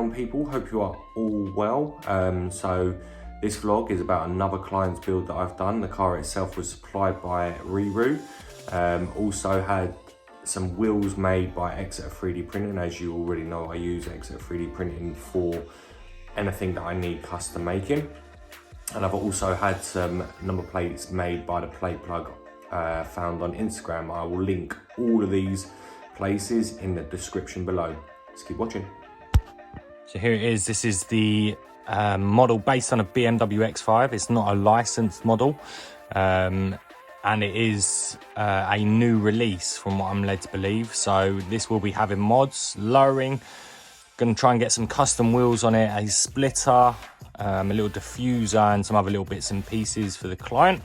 on, people? Hope you are all well. So this vlog is about another client's build that I've done. The car itself was supplied by RiiRoo. Also had some wheels made by Exeter 3D Printing. As you already know, I use Exeter 3D Printing for anything that I need custom making. And I've also had some number plates made by the plate plug found on Instagram. I will link all of these places in the description below. Let's keep watching. So here it is. This is the model based on a BMW X5. It's not a licensed model, and it is a new release from what I'm led to believe. So this will be having mods, lowering, gonna try and get some custom wheels on it, a splitter, a little diffuser and some other little bits and pieces for the client.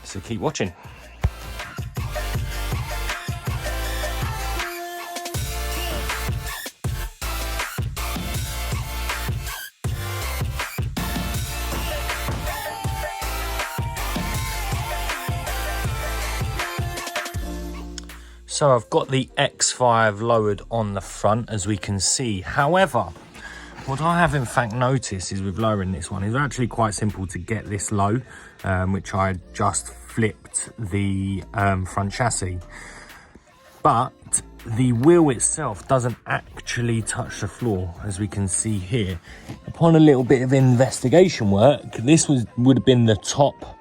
So keep watching. So I've got the X5 lowered on the front, as we can see. However, what I have in fact noticed is with lowering this one, it's actually quite simple to get this low, which I just flipped the front chassis. But the wheel itself doesn't actually touch the floor, as we can see here. Upon a little bit of investigation work, this would have been the top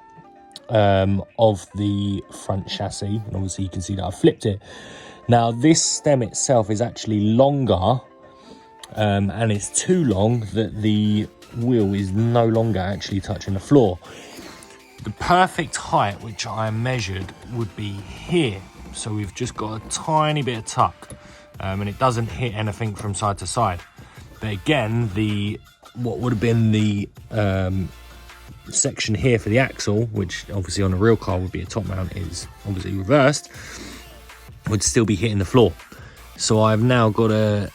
of the front chassis, and obviously you can see that I flipped it. Now this stem itself is actually longer, and it's too long that the wheel is no longer actually touching the floor. The perfect height, which I measured, would be here. So we've just got a tiny bit of tuck, and it doesn't hit anything from side to side. But again, what would have been the section here for the axle, which obviously on a real car would be a top mount, is obviously reversed, would still be hitting the floor. So I've now got to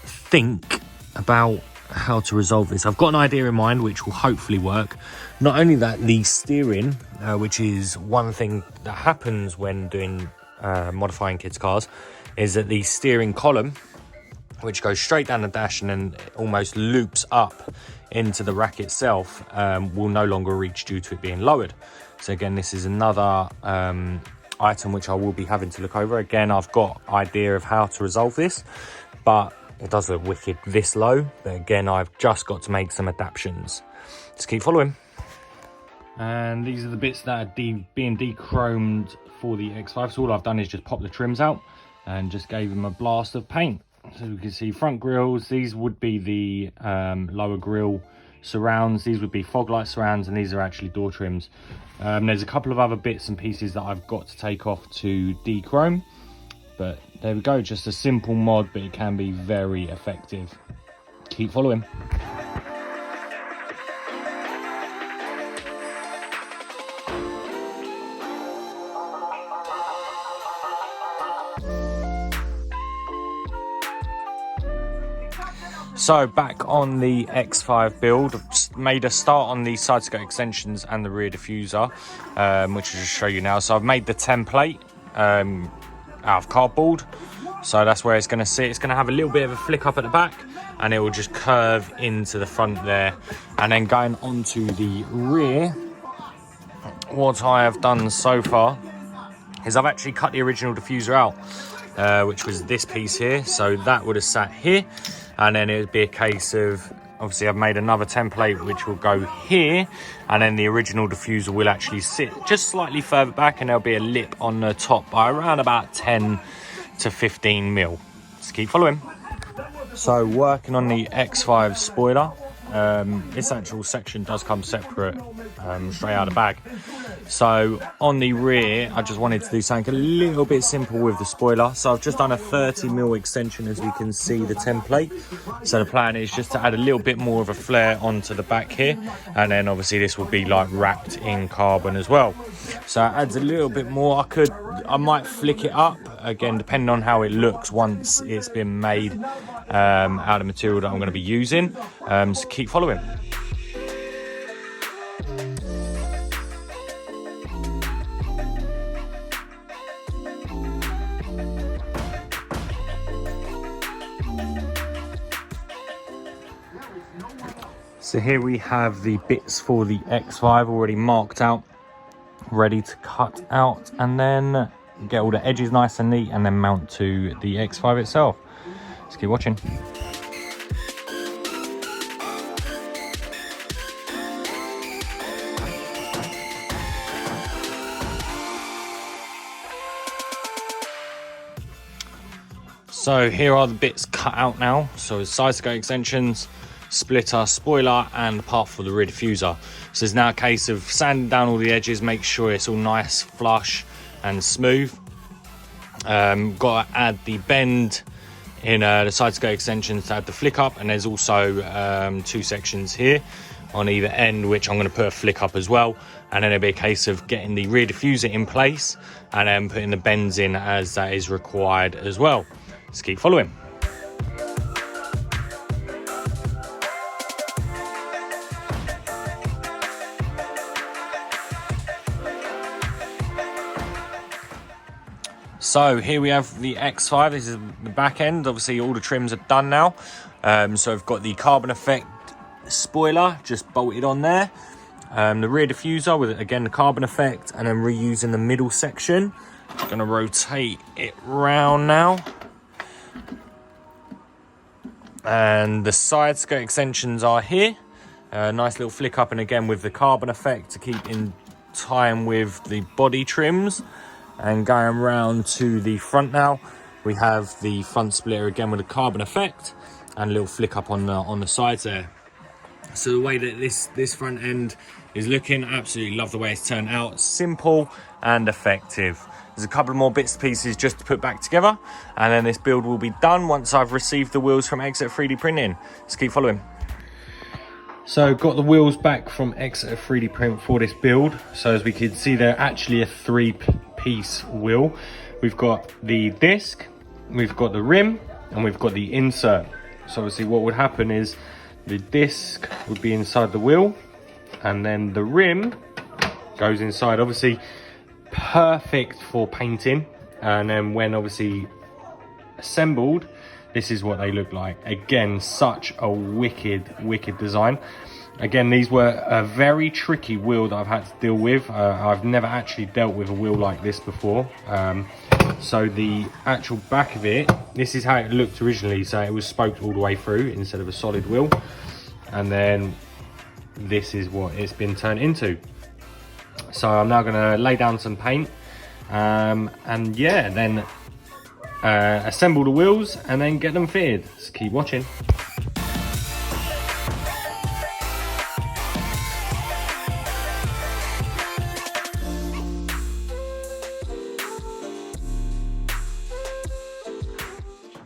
think about how to resolve this. I've got an idea in mind which will hopefully work. Not only that, the steering, which is one thing that happens when doing modifying kids' cars, is that the steering column, which goes straight down the dash and then almost loops up into the rack itself, will no longer reach due to it being lowered. So again, this is another item which I will be having to look over. Again, I've got idea of how to resolve this, but it does look wicked this low. But again, I've just got to make some adaptations. Just keep following. And these are the bits that are being de-chromed for the X5. So all I've done is just pop the trims out and just gave them a blast of paint. So we can see front grills. These would be the lower grille surrounds. These would be fog light surrounds, and these are actually door trims. There's a couple of other bits and pieces that I've got to take off to de-chrome. But there we go, just a simple mod, but it can be very effective. Keep following. So back on the X5 build, I've just made a start on the side skirt extensions and the rear diffuser, which I'll just show you now. So I've made the template out of cardboard, so that's where it's going to sit. It's going to have a little bit of a flick up at the back, and it will just curve into the front there. And then going onto the rear, what I have done so far is I've actually cut the original diffuser out, which was this piece here. So that would have sat here, and then it would be a case of, obviously I've made another template which will go here, and then the original diffuser will actually sit just slightly further back, and there'll be a lip on the top by around about 10 to 15 mil. Just keep following. So working on the X5 spoiler, this actual section does come separate, straight out of the bag. So on the rear, I just wanted to do something a little bit simple with the spoiler. So I've just done a 30 mil extension, as we can see the template. So the plan is just to add a little bit more of a flare onto the back here, and then obviously this will be like wrapped in carbon as well. So it adds a little bit more. I might flick it up again, depending on how it looks once it's been made out of material that I'm going to be using. So keep following. So here we have the bits for the X5 already marked out, ready to cut out, and then get all the edges nice and neat, and then mount to the X5 itself. Let's keep watching. So here are the bits cut out now. So side skirt extensions, splitter, spoiler, and part for the rear diffuser. So it's now a case of sanding down all the edges, make sure it's all nice, flush and smooth. Got to add the bend in the side skirt extensions to add the flick up, and there's also 2 sections here on either end which I'm going to put a flick up as well, and then it'll be a case of getting the rear diffuser in place and then putting the bends in as that is required as well. Let's keep following. So here we have the X5. This is the back end. Obviously all the trims are done now. So I've got the carbon effect spoiler just bolted on there. The rear diffuser with, again, the carbon effect, and then reusing the middle section. I'm gonna rotate it round now. And the side skirt extensions are here. Nice little flick up, and again with the carbon effect to keep in time with the body trims. And going round to the front now, we have the front splitter again with a carbon effect and a little flick up on the sides there. So the way that this front end is looking, absolutely love the way it's turned out. Simple and effective. There's a couple more bits and pieces just to put back together, and then this build will be done once I've received the wheels from Exeter 3D Printing. Let's keep following. So got the wheels back from Exeter 3D Print for this build. So as we can see, they're actually a 3-piece wheel. We've got the disc, we've got the rim, and we've got the insert. So obviously what would happen is the disc would be inside the wheel, and then the rim goes inside. Obviously perfect for painting, and then when obviously assembled, this is what they look like. Again, such a wicked design. Again, these were a very tricky wheel that I've had to deal with. I've never actually dealt with a wheel like this before. So the actual back of it, this is how it looked originally. So it was spoked all the way through instead of a solid wheel, and then this is what it's been turned into. So I'm now going to lay down some paint, and yeah, then assemble the wheels and then get them fitted. Just keep watching.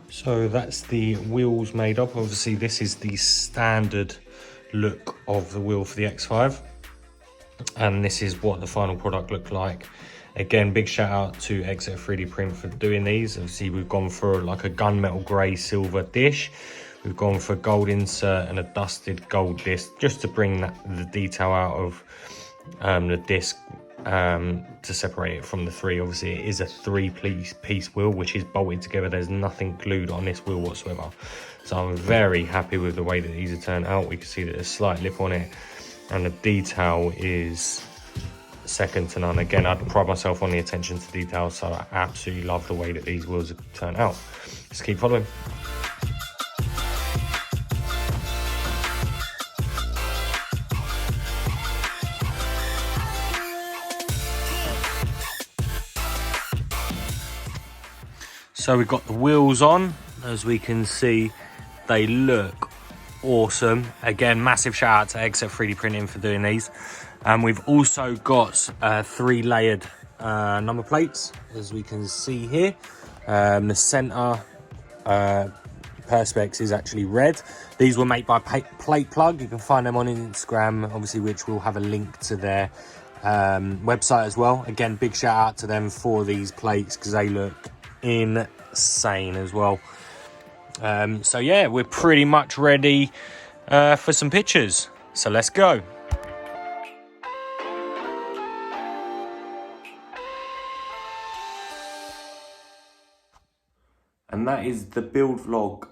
So that's the wheels made up. Obviously this is the standard look of the wheel for the X5, and this is what the final product looked like. Again, big shout out to Exeter 3D Print for doing these. Obviously we've gone for like a gunmetal grey silver dish. We've gone for gold insert and a dusted gold disc, just to bring the detail out of the disc, to separate it from the 3. Obviously it is a 3-piece wheel which is bolted together. There's nothing glued on this wheel whatsoever. So I'm very happy with the way that these are turned out. We can see that there's a slight lip on it, and the detail is second to none. Again, I pride myself on the attention to detail, so I absolutely love the way that these wheels have turned out. Let's keep following. So we've got the wheels on. As we can see, they look awesome. Again, massive shout out to Exeter 3D Printing for doing these. And we've also got 3 layered number plates, as we can see here. The center perspex is actually red. These were made by Plate Plug. You can find them on Instagram, obviously, which will have a link to their website as well. Again, big shout out to them for these plates because they look insane as well. So yeah, we're pretty much ready for some pictures. So let's go. And that is the build vlog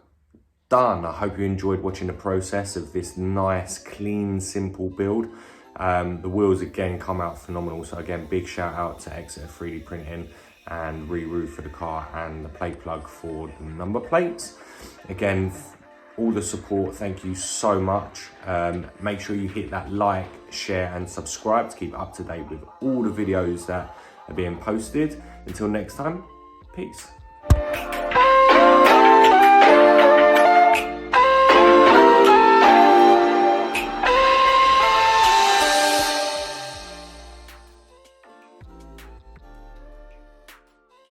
done. I hope you enjoyed watching the process of this nice, clean, simple build. The wheels again come out phenomenal. So again, big shout out to Exeter 3D Printing and RiiRoo for the car and the plate plug for the number plates. Again, all the support, thank you so much. Make sure you hit that like, share and subscribe to keep up to date with all the videos that are being posted. Until next time, peace.